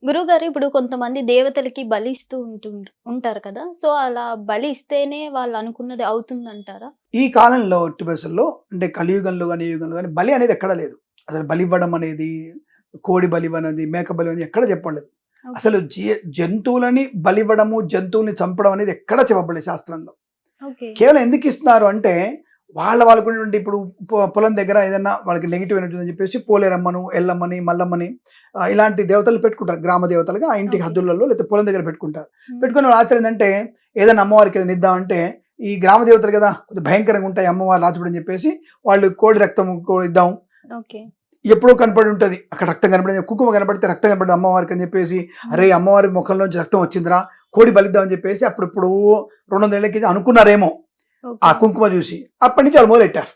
గురువుగారు ఇప్పుడు కొంతమంది దేవతలకి బలి ఇస్తూ ఉంటారు కదా! సో, అలా బలి ఇస్తేనే వాళ్ళు అనుకున్నది అవుతుందంటారా? ఈ కాలంలో ఎట్టి పరిస్థితుల్లో అంటే కలియుగంలో గాని, ఈ యుగంలో గాని బలి అనేది ఎక్కడా లేదు. అసలు బలివ్వడం అనేది, కోడి బలివ్వనది, మేక బలి ఎక్కడ చెప్పలేదు. ఓకే. అసలు జంతువులని బలివ్వడము, జంతువుని చంపడం అనేది ఎక్కడా చెప్పబడలేదు శాస్త్రంలో. ఓకే. కేవలం ఎందుకిస్తున్నారు అంటే, వాళ్ళకున్నటువంటి ఇప్పుడు పొలం దగ్గర ఏదన్నా వాళ్ళకి నెగెటివ్ ఎనర్జీ ఉందని చెప్పేసి పోలేరమ్మను, ఎల్లమ్మని, మల్లమ్మని ఇలాంటి దేవతలు పెట్టుకుంటారు. గ్రామ దేవతలుగా ఆ ఇంటికి ఓకే. హద్దులలో లేకపోతే పొలం దగ్గర పెట్టుకుంటారు. హ్మ్. పెట్టుకున్న వాళ్ళ ఆచారం ఏందంటే, ఏదైనా అమ్మవారికి ఏదైనా ఇద్దామంటే, ఈ గ్రామ దేవతలు కదా! కొద్దిగా భయంకరంగా ఉంటాయి అమ్మవారు రాజుపడని చెప్పేసి, వాళ్ళు కోడి రక్తం ఇద్దాం. ఓకే. ఎప్పుడో కనపడి ఉంటది. అక్కడ రక్తం కనపడింది. కుంకుమ కనపడితే రక్తం కనపడింది అమ్మవారికి అని చెప్పేసి, హ్మ్. అరే! అమ్మవారి ముఖంలోంచి రక్తం వచ్చిందిరా! కోడి బలిద్దాం అని చెప్పేసి అప్పుడెప్పుడో 200 ఏళ్ల కింద అనుకున్నారేమో! ఆ ఓకే. కుంకుమ చూసి. అప్పటి నుంచి వాళ్ళు మొదలెట్టారు.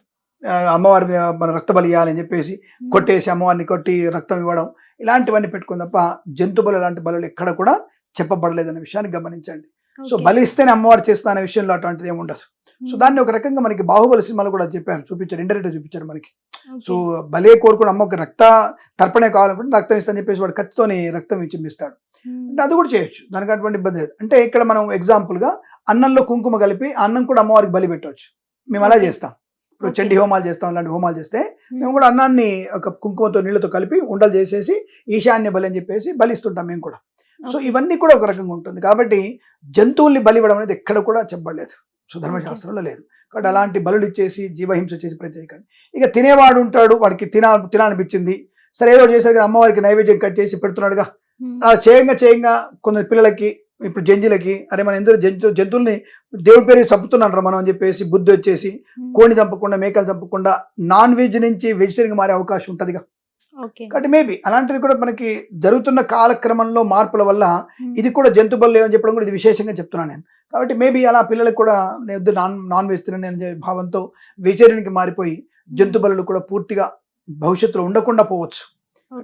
అమ్మవారి మీద మన రక్త బలి ఇయ్యాలని చెప్పేసి, హ్మ్. కొట్టేసి అమ్మవారిని కొట్టి రక్తం ఇవ్వడం. ఇలాంటివన్నీ పెట్టుకుంది తప్ప, జంతు బలులు లాంటి బలులు ఎక్కడ కూడా చెప్పబడలేదన్న విషయాన్ని గమనించండి. So, okay. బలి ఇస్తేనే అమ్మవారు చేస్తా అనే విషయంలో అటువంటిది ఏమి ఉండదు. సో, హ్మ్. దాన్ని ఒక రకంగా మనకి 'బాహుబలి' సినిమాలో కూడా చెప్పారు. చూపించారు. ఇండైరెక్ట్‌గా చూపించారు మనకి. So, okay. బలే కోరుకుని అమ్మకి తర్పణే కావాలనుకుంటే రక్తం ఇస్తా అని చెప్పేసి వాడు కత్తితోని రక్తం చిందిస్తాడు. హ్మ్. అంటే అది కూడా చేయొచ్చు. దానికి అటువంటి ఇబ్బంది లేదు. అంటే ఇక్కడ మనం ఎగ్జాంపుల్‌గా అన్నంలో కుంకుమ కలిపి ఆ అన్నం కూడా అమ్మవారికి బలి పెట్టొచ్చు. మేము అలా ఓకే. చేస్తాం. ఇప్పుడు ఓకే. చండీ హోమాలు చేస్తాం. ఇలాంటి హోమాలు చేస్తే మేము హ్మ్. కూడా అన్నాన్ని ఒక కుంకుమతో నీళ్ళతో కలిపి ఉండలు చేసేసి ఈశాన్య బలి అని చెప్పేసి బలిస్తుంటాం మేము కూడా. So, okay. ఇవన్నీ కూడా ఒక రకంగా ఉంటుంది. కాబట్టి జంతువుల్ని బలివ్వడం అనేది ఎక్కడ కూడా చెప్పబడలేదు. So, okay. ధర్మశాస్త్రంలో లేదు. కాబట్టి హ్మ్. అలాంటి బలులు ఇచ్చేసి జీవహింస చేసి ప్రత్యేకంగా ఇక తినేవాడు ఉంటాడు. వాడికి తినాలనిపించింది. సరే ఏదో చేశారు కదా! అమ్మవారికి నైవేద్యం కట్ చేసి పెడుతున్నాడుగా. హ్మ్. అలా చేయంగా కొందరు పిల్లలకి ఇప్పుడు జంజీలకి అరే మనం ఎందుకు జంతువుల్ని దేవుడి పేరు చంపుతున్నాంరా మనం అని చెప్పేసి బుద్ధి వచ్చేసి హ్మ్. కోడిని చంపకుండా, మేకలు చంపకుండా నాన్ వెజ్ నుంచి వెజిటేరియన్‌గా మారే అవకాశం ఉంటదిగా. ఓకే. కాబట్టి మేబీ అలాంటిది కూడా మనకి జరుగుతున్న కాలక్రమంలో మార్పుల వల్ల హ్మ్. ఇది కూడా జంతు బలులే అని చెప్పడం కూడా ఇది విశేషంగా చెప్తున్నాను నేను. కాబట్టి మేబీ అలా పిల్లలకు కూడా నేను నాన్ వెజ్ తినను అనే భావంతో వెజిటేరియన్‌కి మారిపోయి హ్మ్. జంతు బలులు కూడా పూర్తిగా భవిష్యత్తులో ఉండకుండా పోవచ్చు.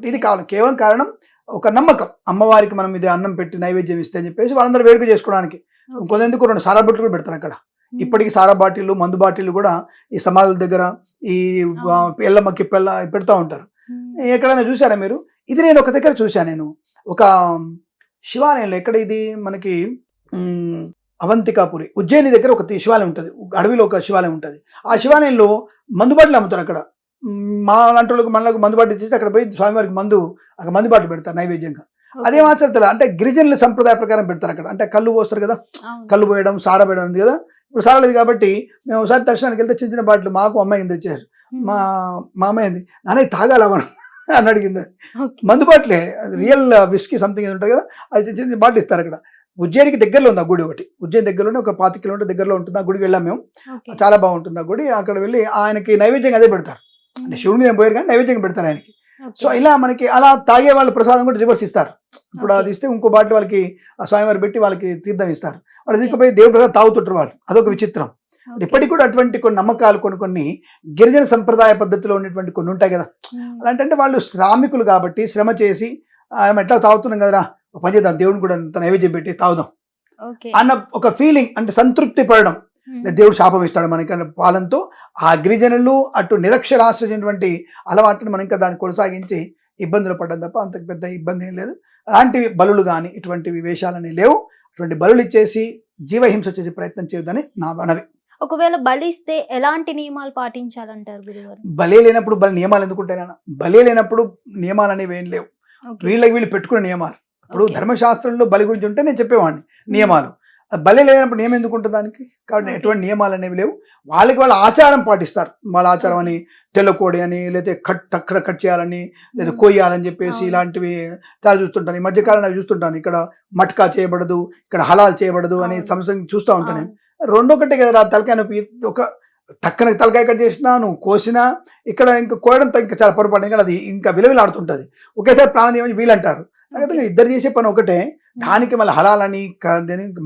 ఇది ఓకే. కేవలం కారణం ఒక నమ్మకం. అమ్మవారికి మనం ఇది అన్నం పెట్టి నైవేద్యం ఇస్తే అని చెప్పేసి వాళ్ళందరూ వేడుక చేసుకోవడానికి. ఓకే. ఇంకొందెందుకు 2 సారా బొట్లు కూడా పెడతారక్కడ. హ్మ్. ఇప్పటికి సారా బాటిల్లు, మందు బాటిల్లు కూడా ఈ సమాధుల దగ్గర ఈ అవును. ఎల్లమ్మకి పెడతా ఉంటారు. హ్మ్. ఎక్కడైనా చూసారా మీరు? ఇది నేను ఒక దగ్గర చూసా నేను. ఒక శివాలయంలో ఎక్కడ ఇది మనకి హ్మ్. అవంతికాపురి, ఉజ్జయిని దగ్గర ఒక శివాలయం ఉంటది. అడవిలో ఒక శివాలయం ఉంటది. ఆ ఓకే. శివాలయంలో మందు బాటిల్ అమ్ముతారక్కడ. మా లాంటోళ్ళకి మనలకు మందు బాటిల్ ఇచ్చేసి అక్కడ పోయి స్వామివారికి అక్కడ మందు బాటిల్ పెడతారు నైవేద్యంగా. ఓకే. అదేం ఆచారం తెల అంటే గిరిజనుల సంప్రదాయ ప్రకారం పెడతారక్కడ. అంటే కల్లు పోస్తారు కదా! అవును. కల్లు పోయడం, సారా పోయడం ఉంది కదా! ఇప్పుడు సారా లేదు కాబట్టి మేము ఒకసారి దర్శనానికెళ్తే చిన్న చిన్న బాటిల్ మాకు అమ్మాయి కింద తెచ్చారు. హ్మ్. మా మా అమ్మాయి అంది, "నాన్న ఇది తాగాలా మనం" అని అడిగింది. ఓకే. మందు బాటిలే. హ్మ్. రియల్ విస్కీ సంథింగ్ ఏదో ఉంటది కదా! అది తెచ్చి బాటిల్ ఇస్తారక్కడ. ఉజ్జయినికి దగ్గరలో ఉంది ఆ గుడి ఒకటి. ఉజ్జయిని దగ్గరలోనే ఒక 25 కిలోమీటర్ల దగ్గరలో ఉంటుంది. ఆ గుడికి వెళ్ళాం మేము. ఓకే. చాలా బాగుంటుంది ఆ గుడి. అక్కడ వెళ్ళి ఆయనకి నైవేద్యంగా అదే పెడతారు. అంటే హ్మ్. శివుడి మీద ఏం పోయరు కానీ నైవేద్యంగా పెడతారు ఆయనకి. So, okay. ఇలా మనకి అలా తాగే వాళ్ళ ప్రసాదం కూడా రివర్స్ ఇస్తారు. ఇప్పుడు ఓకే. అది ఇస్తే ఇంకో బాటిల్ వాళ్ళకి ఆ స్వామివారు పెట్టి వాళ్ళకి తీర్థం ఇస్తారు. వాళ్ళు ఓకే. తీసుకుపోయి దేవుడి ప్రసాదం తాగుతుంటారు వాళ్ళు. అదొక హ్మ్. విచిత్రం. ఓకే. ఇప్పటికి కూడా అటువంటి కొన్ని నమ్మకాలు కొన్ని గిరిజన సంప్రదాయ పద్ధతిలో ఉన్నటువంటి కొన్ని ఉంటాయి కదా! హ్మ్. అలాంటంటే వాళ్ళు శ్రామికులు కాబట్టి శ్రమ చేసి మనం ఎట్లా తాగుతున్నాం కదరా! ఒక పని చేద్దాం దేవుడిని కూడా ఇంత నైవేద్యం పెట్టి తాగుదాం ఓకే. అన్న ఒక ఫీలింగ్ అంటే సంతృప్తి పడడం. హ్మ్. దేవుడు శాపం ఇస్తాడు మనకన్న పాలంతో ఆ గిరిజనులు అటు నిరక్షరాస్యులైనటువంటి అలవాటుని మనం ఇంకా దాన్ని కొనసాగించి ఇబ్బందులు పడ్డం తప్ప అంత పెద్ద ఇబ్బంది ఏం లేదు. అలాంటివి బలులు గాని ఇటువంటివి వేషాలని లేవు. అటువంటి బలులు ఇచ్చేసి జీవహింస చేసే ప్రయత్నం చేయొద్దని నా మనవి. ఒకవేళ బలిస్తే ఎలాంటి నియమాలు పాటించాలంటారు గురుగారు? బలే లేనప్పుడు నియమాలు ఎందుకుంటాయి నాన్న? బలే లేనప్పుడు నియమాలనేవి ఏం లేవు. ఓకే. వీళ్ళు పెట్టుకునే నియమాలు. ఇప్పుడు ఓకే. ధర్మశాస్త్రంలో బలి గురించి ఉంటే నేను చెప్పేవాడిని హ్మ్. నియమాలు. బలి లేనప్పుడు నియమం ఎందుకుంటుంది దానికి? కాబట్టి ఓకే. ఎటువంటి నియమాలనేవి లేవు. వాళ్ళ ఆచారం పాటిస్తారు. వాళ్ళ ఆచారం ఓకే. అని తెల్ల కోడి అని లేతే అక్కడ కట్ చేయాలని లేదా హ్మ్. కొయ్యాలని చెప్పేసి అవును. ఇలాంటివి చాలా చూస్తుంటాను. ఈ మధ్య కాలంలో అవి చూస్తుంటాను. ఇక్కడ మట్కా చేయబడదు, ఇక్కడ హలాల్ చేయబడదు అనే అవును. సంథింగ్ చూస్తా ఉంటాను నేను. అవును. రెండొకటే కదరా తలకాయ నొప్పి. ఒక టక్కన తలకాయ కట్ చేసినా, నువ్వు కోసినా ఇక్కడ ఇంకా కోయడంతో ఇంకా చాలా పొరపాటు. ఎందుకంటే అది ఇంకా విలవిలాడుతుంటది. ఒకేసారి ప్రాణం తీయమని వీళ్ళంటారు. ఓకే. నాకైతే ఇద్దరు చేసే పని ఒకటే. హ్మ్. దానికి మళ్ళీ హలాలని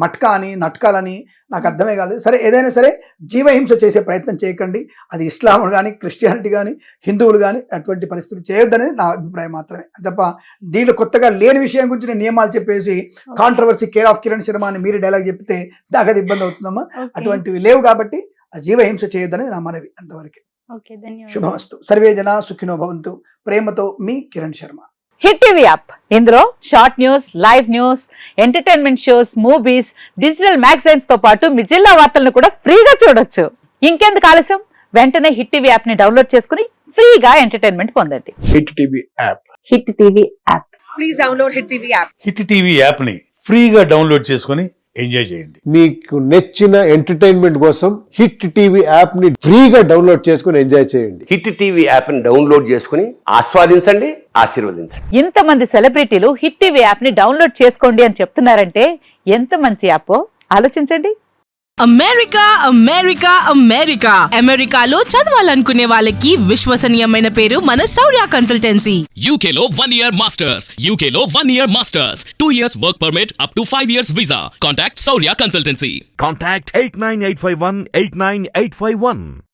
మట్కా అని, నట్కాలని నాకు హ్మ్. అర్థమే కాలేదు. సరే ఏదైనా సరే జీవహింస చేసే ప్రయత్నం చేయకండి. అది ఇస్లాం గాని, క్రిస్టియానిటీ గాని, హిందువులు గాని అటువంటి పరిస్థితి చేయొద్దనేది నా అభిప్రాయం మాత్రమే. తప్ప దీంట్లో కొత్తగా లేని విషయం గురించి నేను నియమాలు చెప్పేసి okay. Controversy care of Kiran Sharma అని మీరు డైలాగ్ చెప్తే నాకది ఇబ్బంది అవుతుందమ్మా. ఓకే. అటువంటివి లేవు కాబట్టి ఆ జీవహింస చేయొద్దనేది నా మనవి అంతవరకే. ఓకే. ధన్యవాదాలు. శుభమస్తు. సర్వే జనా సుఖినో భవంతు. ప్రేమతో మీ Kiran Sharma. Hit TV app ఇందులో short news, live news, entertainment shows, movies, digital magazines తో పాటు మీ జిల్లా వార్తలను కూడా ఫ్రీగా చూడొచ్చు. ఇంకెందుకు ఆలస్యం, వెంటనే హిట్ టీవీ యాప్ ని డౌన్లోడ్ చేసుకుని ఫ్రీగా ఎంటర్టైన్మెంట్ పొందండి. Hit TV app. Hit TV app. Please download Hit TV app. Hit TV యాప్ని ఫ్రీగా డౌన్లోడ్ చేసుకొని ఎంజాయ్ చేయండి. మీకు నచ్చిన ఎంటర్టైన్మెంట్ కోసం హిట్ టీవీ యాప్ ని ఫ్రీగా డౌన్లోడ్ చేసుకుని ఎంజాయ్ చేయండి. హిట్ టీవీ యాప్ని డౌన్లోడ్ చేసుకుని ఆస్వాదించండి, ఆశీర్వదించండి. ఇంతమంది సెలబ్రిటీలు హిట్ టీవీ యాప్ ని డౌన్లోడ్ చేసుకోండి అని చెప్తున్నారంటే ఎంత మంచి యాప్ ఆలోచించండి. అమెరికా అమెరికాలో చదవాలనుకునే వాళ్ళకి విశ్వసనీయమైన పేరు మన శౌర్య కన్సల్టెన్సీ. UK లో 1 year masters. UK లో 1 year masters. 2 years work permit up to 5 years visa. Contact Saurya Consultancy. Contact 89851 89851.